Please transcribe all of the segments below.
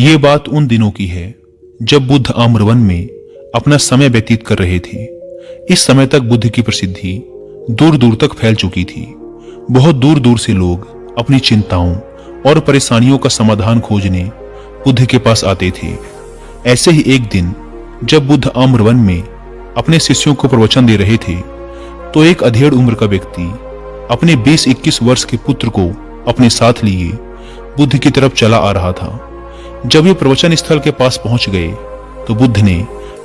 ये बात उन दिनों की है जब बुद्ध आम्रवन में अपना समय व्यतीत कर रहे थे। इस समय तक बुद्ध की प्रसिद्धि दूर दूर तक फैल चुकी थी। बहुत दूर दूर से लोग अपनी चिंताओं और परेशानियों का समाधान खोजने बुद्ध के पास आते थे। ऐसे ही एक दिन जब बुद्ध आम्रवन में अपने शिष्यों को प्रवचन दे रहे थे तो एक अधेड़ उम्र का व्यक्ति अपने 20-21 वर्ष के पुत्र को अपने साथ लिए बुद्ध की तरफ चला आ रहा था। जब वे प्रवचन स्थल के पास पहुंच गए तो बुद्ध ने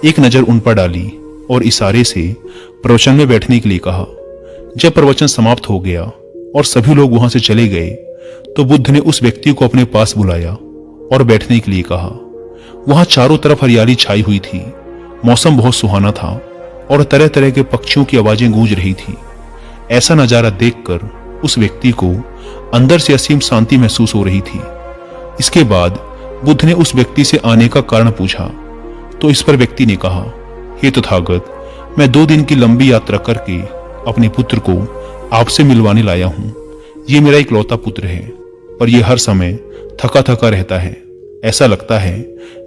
एक नजर उन पर डाली और इशारे से प्रवचन में बैठने के लिए कहा। जब प्रवचन समाप्त हो गया और सभी लोग वहां से चले गए तो बुद्ध ने उस व्यक्ति को अपने पास बुलाया और बैठने के लिए कहा। वहां चारों तरफ हरियाली छाई हुई थी, मौसम बहुत सुहाना था और तरह तरह के पक्षियों की आवाजें गूंज रही थी। ऐसा नजारा देखकर उस व्यक्ति को अंदर से असीम शांति महसूस हो रही थी। इसके बाद बुद्ध ने उस व्यक्ति से आने का कारण पूछा तो इस पर व्यक्ति ने कहा, हे तथागत, मैं 2 दिन की लंबी यात्रा करके अपने पुत्र को आपसे मिलवाने लाया हूं। ये मेरा इकलौता पुत्र है, पर यह हर समय थका थका रहता है। ऐसा लगता है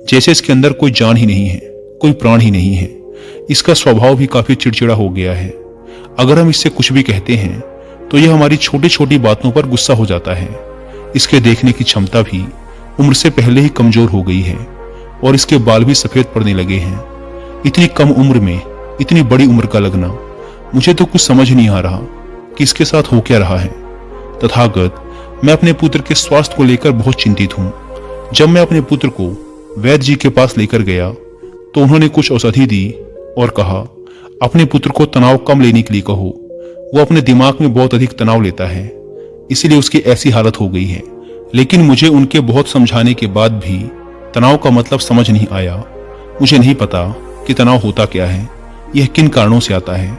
जैसे इसके अंदर कोई जान ही नहीं है, कोई प्राण ही नहीं है। इसका स्वभाव भी काफी चिड़चिड़ा हो गया है। अगर हम इससे कुछ भी कहते हैं तो यह हमारी छोटी छोटी बातों पर गुस्सा हो जाता है। इसके देखने की क्षमता भी उम्र से पहले ही कमजोर हो गई है और इसके बाल भी सफेद पड़ने लगे हैं। इतनी कम उम्र में इतनी बड़ी उम्र का लगना, मुझे तो कुछ समझ नहीं आ रहा कि इसके साथ हो क्या रहा है। तथागत, मैं अपने पुत्र के स्वास्थ्य को लेकर बहुत चिंतित हूं। जब मैं अपने पुत्र को वैद्य जी के पास लेकर गया तो उन्होंने कुछ औषधि दी और कहा, अपने पुत्र को तनाव कम लेने के लिए कहो। वो अपने दिमाग में बहुत अधिक तनाव लेता है, इसीलिए उसकी ऐसी हालत हो गई है। लेकिन मुझे उनके बहुत समझाने के बाद भी तनाव का मतलब समझ नहीं आया। मुझे नहीं पता कि तनाव होता क्या है, यह किन कारणों से आता है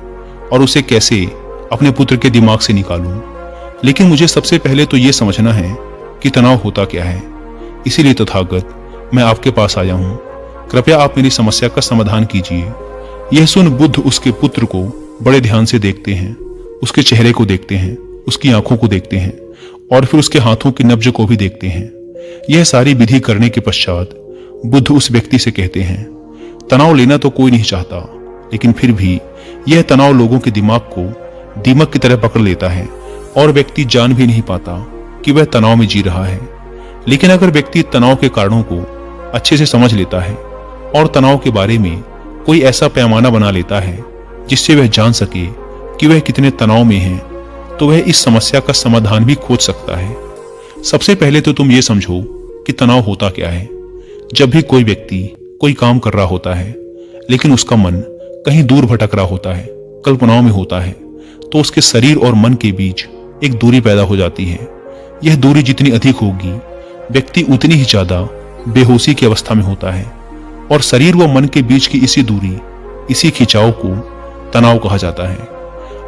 और उसे कैसे अपने पुत्र के दिमाग से निकालूं। लेकिन मुझे सबसे पहले तो यह समझना है कि तनाव होता क्या है। इसीलिए तथागत, मैं आपके पास आया हूं। कृपया आप मेरी समस्या का समाधान कीजिए। यह सुन बुद्ध उसके पुत्र को बड़े ध्यान से देखते हैं, उसके चेहरे को देखते हैं, उसकी आंखों को देखते हैं और फिर उसके हाथों की नब्ज को भी देखते हैं। यह सारी विधि करने के पश्चात बुद्ध उस व्यक्ति से कहते हैं, तनाव लेना तो कोई नहीं चाहता, लेकिन फिर भी यह तनाव लोगों के दिमाग को दीमक की तरह पकड़ लेता है और व्यक्ति जान भी नहीं पाता कि वह तनाव में जी रहा है। लेकिन अगर व्यक्ति तनाव के कारणों को अच्छे से समझ लेता है और तनाव के बारे में कोई ऐसा पैमाना बना लेता है जिससे वह जान सके कि वह कितने तनाव में है, तो वह इस समस्या का समाधान भी खोज सकता है। सबसे पहले तो तुम ये समझो कि तनाव होता क्या है। जब भी कोई व्यक्ति कोई काम कर रहा होता है लेकिन उसका मन कहीं दूर भटक रहा होता है, कल्पनाओं में होता है, तो उसके शरीर और मन के बीच एक दूरी पैदा हो जाती है। यह दूरी जितनी अधिक होगी, व्यक्ति उतनी ही ज्यादा बेहोशी की अवस्था में होता है और शरीर व मन के बीच की इसी दूरी, इसी खिंचाव को तनाव कहा जाता है।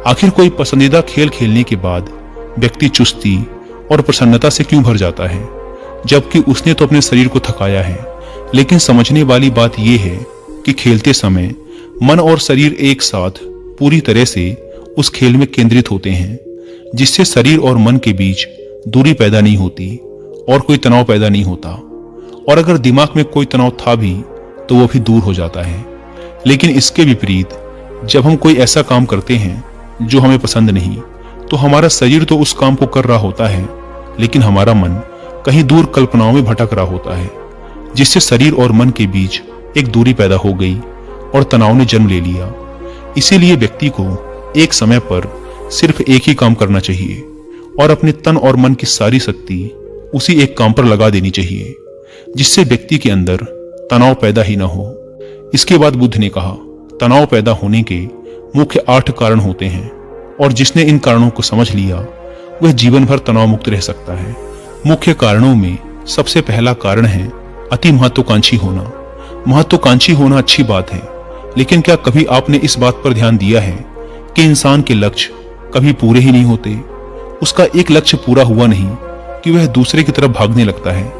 आखिर कोई पसंदीदा खेल खेलने के बाद व्यक्ति चुस्ती और प्रसन्नता से क्यों भर जाता है, जबकि उसने तो अपने शरीर को थकाया है। लेकिन समझने वाली बात यह है कि खेलते समय मन और शरीर एक साथ पूरी तरह से उस खेल में केंद्रित होते हैं, जिससे शरीर और मन के बीच दूरी पैदा नहीं होती और कोई तनाव पैदा नहीं होता। और अगर दिमाग में कोई तनाव था भी तो वो भी दूर हो जाता है। लेकिन इसके विपरीत जब हम कोई ऐसा काम करते हैं जो हमें पसंद नहीं, तो हमारा शरीर तो उस काम को कर रहा होता है, लेकिन हमारा मन कहीं दूर कल्पनाओं में भटक रहा होता है, जिससे शरीर और मन के बीच एक दूरी पैदा हो गई और तनाव ने जन्म ले लिया। इसीलिए व्यक्ति को एक समय पर सिर्फ एक ही काम करना चाहिए और अपने तन और मन की सारी शक्ति उसी एक काम पर लगा देनी चाहिए, जिससे व्यक्ति के अंदर तनाव पैदा ही ना हो। इसके बाद बुद्ध ने कहा, तनाव पैदा होने के मुख्य 8 कारण होते हैं और जिसने इन कारणों को समझ लिया वह जीवन भर तनाव मुक्त रह सकता है। मुख्य कारणों में सबसे पहला कारण है अति महत्वाकांक्षी होना। महत्वाकांक्षी होना अच्छी बात है, लेकिन क्या कभी आपने इस बात पर ध्यान दिया है कि इंसान के लक्ष्य कभी पूरे ही नहीं होते। उसका एक लक्ष्य पूरा हुआ नहीं कि वह दूसरे की तरफ भागने लगता है,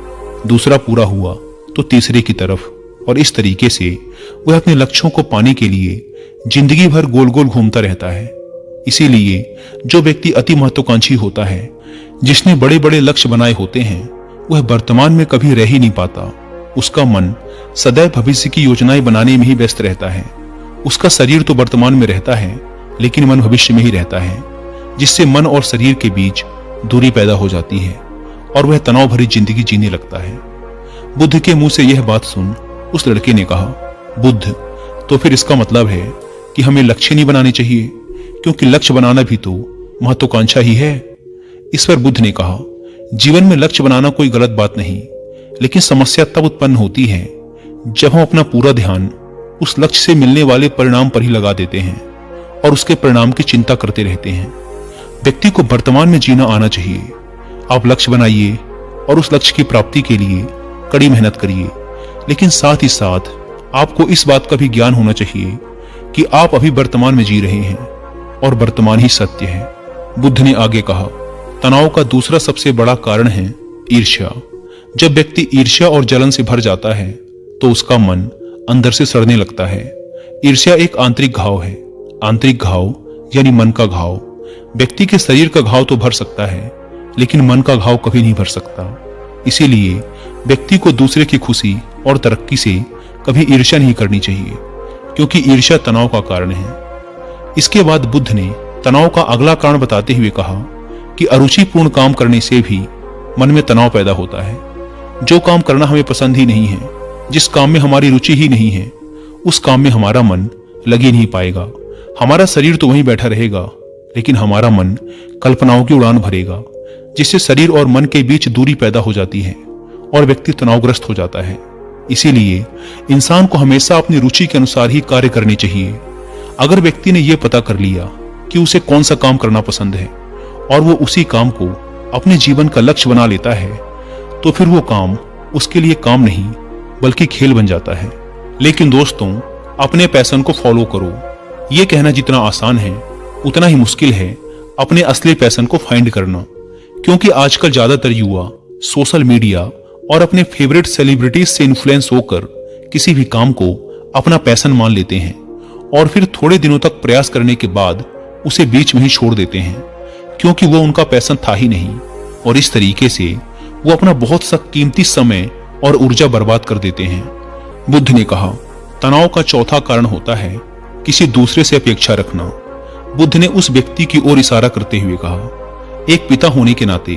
दूसरा पूरा हुआ तो तीसरे की तरफ, और इस तरीके से वह अपने लक्ष्यों को पाने के लिए जिंदगी भर गोल गोल घूमता रहता है। इसीलिए जो व्यक्ति अति महत्वाकांक्षी होता है, जिसने बड़े बड़े लक्ष्य बनाए होते हैं, वह वर्तमान में कभी रह ही नहीं पाता उसका मन सदैव भविष्य की योजनाएं बनाने में ही व्यस्त रहता है। उसका शरीर तो वर्तमान में रहता है, लेकिन मन भविष्य में ही रहता है, जिससे मन और शरीर के बीच दूरी पैदा हो जाती है और वह तनाव भरी जिंदगी जीने लगता है। बुद्ध के मुंह से यह बात सुन उस लड़के ने कहा, बुद्ध, तो फिर इसका मतलब है कि हमें लक्ष्य नहीं बनाने चाहिए, क्योंकि लक्ष्य बनाना भी तो महत्वाकांक्षा ही है। इस पर बुद्ध ने कहा, जीवन में लक्ष्य बनाना कोई गलत बात नहीं, लेकिन समस्या तब उत्पन्न होती है जब हम अपना पूरा ध्यान उस लक्ष्य से मिलने वाले परिणाम पर ही लगा देते हैं और उसके परिणाम की चिंता करते रहते हैं। व्यक्ति को वर्तमान में जीना आना चाहिए। आप लक्ष्य बनाइए और उस लक्ष्य की प्राप्ति के लिए कड़ी मेहनत करिए, लेकिन साथ ही साथ आपको इस बात का भी ज्ञान होना चाहिए कि आप अभी वर्तमान में जी रहे हैं और वर्तमान ही सत्य है। बुद्ध ने आगे कहा, तनाव का दूसरा सबसे बड़ा कारण है ईर्ष्या। जब व्यक्ति ईर्ष्या और जलन से भर जाता है तो उसका मन अंदर से सड़ने लगता है। ईर्ष्या एक आंतरिक घाव है। आंतरिक घाव यानी मन का घाव। व्यक्ति के शरीर का घाव तो भर सकता है, लेकिन मन का घाव कभी नहीं भर सकता। इसीलिए व्यक्ति को दूसरे की खुशी और तरक्की से कभी ईर्ष्या नहीं करनी चाहिए, क्योंकि ईर्ष्या तनाव का कारण है। इसके बाद बुद्ध ने तनाव का अगला कारण बताते हुए कहा कि अरुचिपूर्ण काम करने से भी मन में तनाव पैदा होता है। जो काम करना हमें पसंद ही नहीं है, जिस काम में हमारी रुचि ही नहीं है, उस काम में हमारा मन लग ही नहीं पाएगा। हमारा शरीर तो वहीं बैठा रहेगा, लेकिन हमारा मन कल्पनाओं की उड़ान भरेगा, जिससे शरीर और मन के बीच दूरी पैदा हो जाती है और व्यक्ति तनावग्रस्त हो जाता है। इसीलिए इंसान को हमेशा अपनी रुचि के अनुसार ही कार्य करनी चाहिए। अगर व्यक्ति ने यह पता कर लिया कि उसे कौन सा काम करना पसंद है और वो उसी काम को अपने जीवन का लक्ष्य बना लेता है, तो फिर वो काम उसके लिए काम नहीं बल्कि खेल बन जाता है। लेकिन दोस्तों, अपने पैशन को फॉलो करो, ये कहना जितना आसान है उतना ही मुश्किल है अपने असली पैशन को फाइंड करना। क्योंकि आजकल ज्यादातर युवा सोशल मीडिया और अपने फेवरेट सेलिब्रिटीज से इन्फ्लुएंस होकर किसी भी काम को अपना पैशन मान लेते हैं और फिर थोड़े दिनों तक प्रयास करने के बाद उसे बीच में ही छोड़ देते हैं, क्योंकि वो उनका पैशन था ही नहीं। और इस तरीके से वो अपना बहुत सा कीमती समय और ऊर्जा बर्बाद कर देते हैं। बुद्ध ने कहा, तनाव का चौथा कारण होता है किसी दूसरे से अपेक्षा रखना। बुद्ध ने उस व्यक्ति की ओर इशारा करते हुए कहा, एक पिता होने के नाते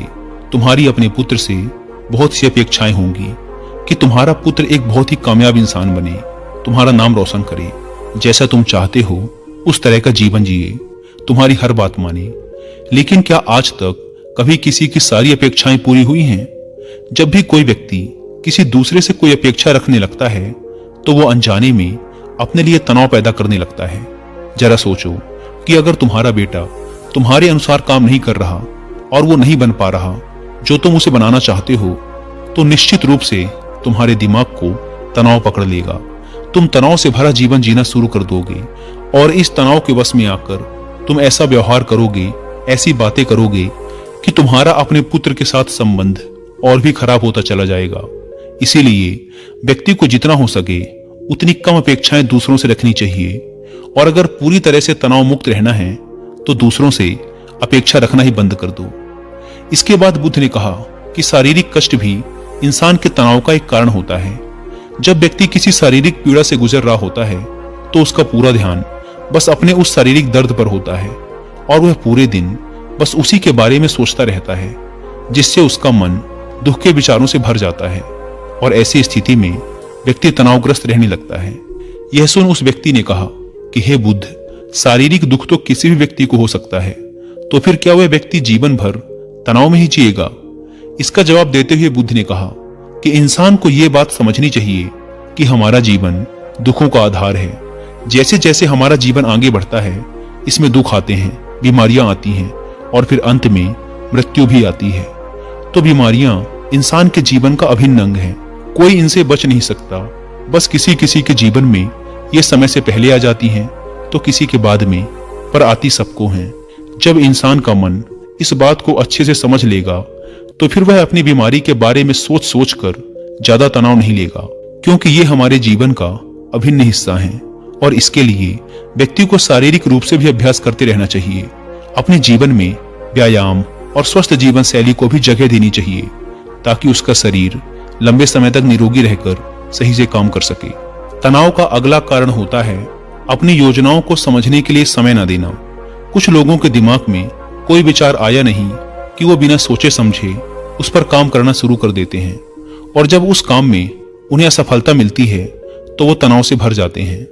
तुम्हारी अपने पुत्र से बहुत सी अपेक्षाएं होंगी कि तुम्हारा पुत्र एक बहुत ही कामयाब इंसान बने, तुम्हारा नाम रोशन करे, जैसा तुम चाहते हो उस तरह का जीवन जिए, तुम्हारी हर बात माने। लेकिन क्या आज तक कभी किसी की सारी अपेक्षाएं पूरी हुई हैं? जब भी कोई व्यक्ति किसी दूसरे से कोई अपेक्षा रखने लगता है तो वो अनजाने में अपने लिए तनाव पैदा करने लगता है। जरा सोचो कि अगर तुम्हारा बेटा तुम्हारे अनुसार काम नहीं कर रहा और वो नहीं बन पा रहा जो तुम उसे बनाना चाहते हो, तो निश्चित रूप से तुम्हारे दिमाग को तनाव पकड़ लेगा। तुम तनाव से भरा जीवन जीना शुरू कर दोगे और इस तनाव के वश में आकर तुम ऐसा व्यवहार करोगे, ऐसी बातें करोगे कि तुम्हारा अपने पुत्र के साथ संबंध और भी खराब होता चला जाएगा। इसीलिए व्यक्ति को जितना हो सके उतनी कम अपेक्षाएं दूसरों से रखनी चाहिए, और अगर पूरी तरह से तनाव मुक्त रहना है तो दूसरों से अपेक्षा रखना ही बंद कर दो। इसके बाद बुद्ध ने कहा कि शारीरिक कष्ट भी इंसान के तनाव का एक कारण होता है। जब व्यक्ति किसी शारीरिक पीड़ा से गुजर रहा होता है तो उसका पूरा ध्यान बस अपने उस शारीरिक दर्द पर होता है और वह पूरे दिन बस उसी के बारे में सोचता रहता है, जिससे उसका मन दुख के विचारों से भर जाता है और ऐसी स्थिति में व्यक्ति तनावग्रस्त रहने लगता है। यह सुन उस व्यक्ति ने कहा कि हे बुद्ध, शारीरिक दुख तो किसी भी व्यक्ति को हो सकता है, तो फिर क्या वह व्यक्ति जीवन भर तनाव में ही जिएगा? इसका जवाब देते हुए बुद्ध ने कहा कि इंसान को यह बात समझनी चाहिए कि हमारा जीवन दुखों का आधार है। जैसे जैसे हमारा जीवन आगे बढ़ता है, इसमें दुख आते हैं, बीमारियां आती हैं और फिर अंत में मृत्यु भी आती है। तो बीमारियां इंसान के जीवन का अभिन्न अंग है, कोई इनसे बच नहीं सकता। बस किसी किसी के जीवन में ये समय से पहले आ जाती हैं तो किसी के बाद में, पर आती सबको हैं। जब इंसान का मन इस बात को अच्छे से समझ लेगा तो फिर वह अपनी बीमारी के बारे में सोच सोच कर ज्यादा तनाव नहीं लेगा, क्योंकि ये हमारे जीवन का अभिन्न हिस्सा है। और इसके लिए व्यक्ति को शारीरिक रूप से भी अभ्यास करते रहना चाहिए। अपने जीवन में व्यायाम और स्वस्थ जीवन शैली को भी जगह देनी चाहिए ताकि उसका शरीर लंबे समय तक निरोगी रहकर सही से काम कर सके। तनाव का अगला कारण होता है अपनी योजनाओं को समझने के लिए समय न देना। कुछ लोगों के दिमाग में कोई विचार आया नहीं कि वो बिना सोचे समझे उस पर काम करना शुरू कर देते हैं, और जब उस काम में उन्हें असफलता मिलती है तो वो तनाव से भर जाते हैं,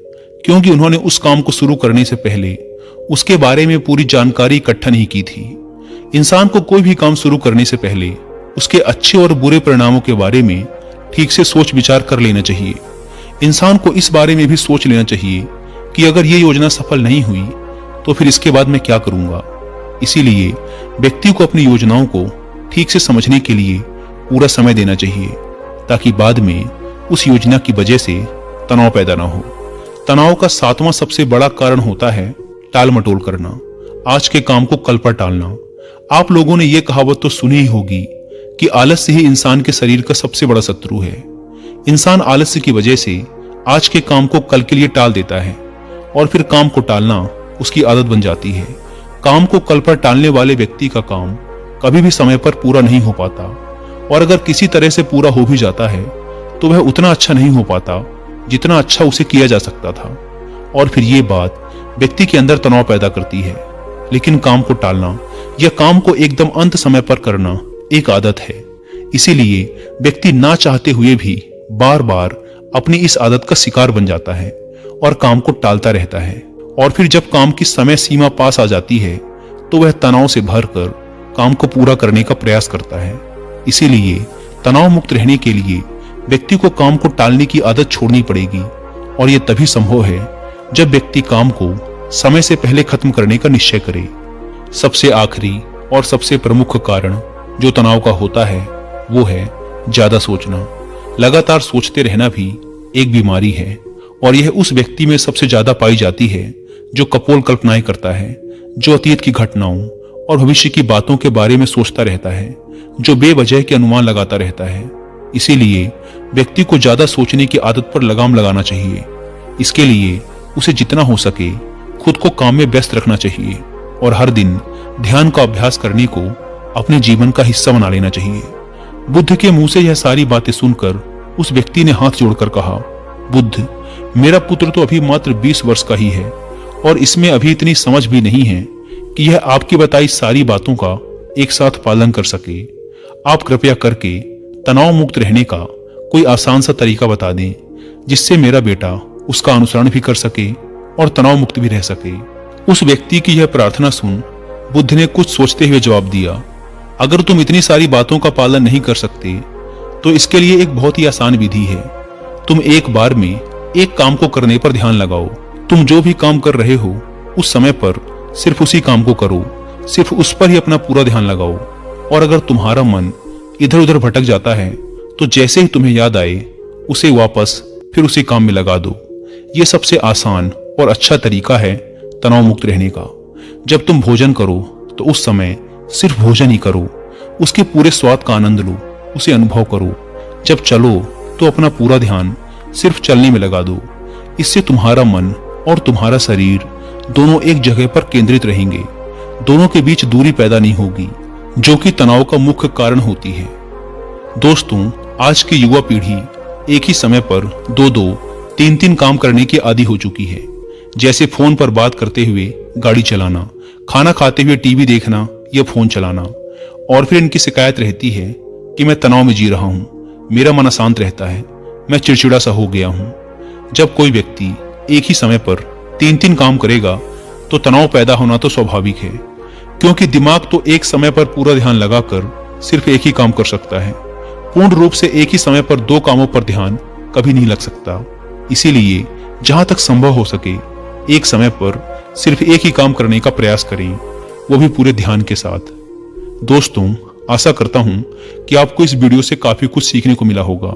क्योंकि उन्होंने उस काम को शुरू करने से पहले उसके बारे में पूरी जानकारी इकट्ठा नहीं की थी। इंसान को कोई भी काम शुरू करने से पहले उसके अच्छे और बुरे परिणामों के बारे में ठीक से सोच विचार कर लेना चाहिए। इंसान को इस बारे में भी सोच लेना चाहिए कि अगर ये योजना सफल नहीं हुई तो फिर इसके बाद मैं क्या करूंगा। इसीलिए व्यक्ति को अपनी योजनाओं को ठीक से समझने के लिए पूरा समय देना चाहिए, ताकि बाद में उस योजना की वजह से तनाव पैदा ना हो। तनाव का 7वां सबसे बड़ा कारण होता है टाल मटोल करना, आज के काम को कल पर टालना। आप लोगों ने यह कहावत तो सुनी ही होगी कि आलस्य ही इंसान के शरीर का सबसे बड़ा शत्रु है। इंसान आलस्य की वजह से आज के काम को कल के लिए टाल देता है, और फिर काम को टालना उसकी आदत बन जाती है। काम को कल पर टालने वाले व्यक्ति का काम कभी भी समय पर पूरा नहीं हो पाता, और अगर किसी तरह से पूरा हो भी जाता है तो वह उतना अच्छा नहीं हो पाता जितना अच्छा उसे किया जा सकता था, और फिर ये बात व्यक्ति के अंदर तनाव पैदा करती है। लेकिन काम को टालना या काम को एकदम अंत समय पर करना एक आदत है, इसीलिए व्यक्ति ना चाहते हुए भी बार बार अपनी इस आदत का शिकार बन जाता है और काम को टालता रहता है। और फिर जब काम की समय सीमा पास आ जाती है तो वह तनाव से भरकर काम को पूरा करने का प्रयास करता है। इसीलिए तनाव मुक्त रहने के लिए व्यक्ति को काम को टालने की आदत छोड़नी पड़ेगी, और यह तभी संभव है जब व्यक्ति काम को समय से पहले खत्म करने का निश्चय करे। सबसे आखिरी और सबसे प्रमुख कारण जो तनाव का होता है वो है ज्यादा सोचना। लगातार सोचते रहना भी एक बीमारी है, और यह उस व्यक्ति में सबसे ज्यादा पाई जाती है जो कपोल कल्पनाएं करता है, जो अतीत की घटनाओं और भविष्य की बातों के बारे में सोचता रहता है, जो बेवजह के अनुमान लगाता रहता है। इसीलिए व्यक्ति को ज्यादा सोचने की आदत पर लगाम लगाना चाहिए। इसके लिए उसे जितना हो सके खुद को काम में व्यस्त रखना चाहिए, और हर दिन ध्यान का अभ्यास करने को अपने जीवन का हिस्सा बना लेना चाहिए। बुद्ध के मुंह से यह सारी बातें सुनकर उस व्यक्ति ने हाथ जोड़कर कहा, बुद्ध, मेरा पुत्र तो अभी मात्र 20 वर्ष का ही है, और इसमें अभी इतनी समझ भी नहीं है कि यह आपकी बताई सारी बातों का एक साथ पालन कर सके। आप कृपया करके तनाव मुक्त रहने का कोई आसान सा तरीका बता दें, जिससे मेरा बेटा उसका अनुसरण भी कर सके और तनाव मुक्त भी रह सके। उस व्यक्ति की यह प्रार्थना सुन बुद्ध ने कुछ सोचते हुए जवाब दिया, अगर तुम इतनी सारी बातों का पालन नहीं कर सकते तो इसके लिए एक बहुत ही आसान विधि है। तुम एक बार में एक काम को करने पर ध्यान लगाओ। तुम जो भी काम कर रहे हो उस समय पर सिर्फ उसी काम को करो, सिर्फ उस पर ही अपना पूरा ध्यान लगाओ। और अगर तुम्हारा मन इधर उधर भटक जाता है तो जैसे ही तुम्हें याद आए उसे वापस फिर उसी काम में लगा दो। यह सबसे आसान और अच्छा तरीका है तनाव मुक्त रहने का। जब तुम भोजन करो तो उस समय सिर्फ भोजन ही करो, उसके पूरे स्वाद का आनंद लो, उसे अनुभव करो। जब चलो तो अपना पूरा ध्यान सिर्फ चलने में लगा दो। इससे तुम्हारा मन और तुम्हारा शरीर दोनों एक जगह पर केंद्रित रहेंगे, दोनों के बीच दूरी पैदा नहीं होगी, जो कि तनाव का मुख्य कारण होती है। दोस्तों, आज की युवा पीढ़ी एक ही समय पर 2-2, 3-3 काम करने की आदी हो चुकी है, जैसे फोन पर बात करते हुए गाड़ी चलाना, खाना खाते हुए टीवी देखना या फोन चलाना। और फिर इनकी शिकायत रहती है कि मैं तनाव में जी रहा हूं, मेरा मन अशांत रहता है, मैं चिड़चिड़ा सा हो गया हूं। जब कोई व्यक्ति एक ही समय पर 3-3 काम करेगा तो तनाव पैदा होना तो स्वाभाविक है, क्योंकि दिमाग तो एक समय पर पूरा ध्यान लगाकर सिर्फ एक ही काम कर सकता है। पूर्ण रूप से एक ही समय पर 2 कामों पर ध्यान कभी नहीं लग सकता। इसीलिए जहां तक संभव हो सके एक समय पर सिर्फ एक ही काम करने का प्रयास करें, वो भी पूरे ध्यान के साथ। दोस्तों, आशा करता हूं कि आपको इस वीडियो से काफी कुछ सीखने को मिला होगा।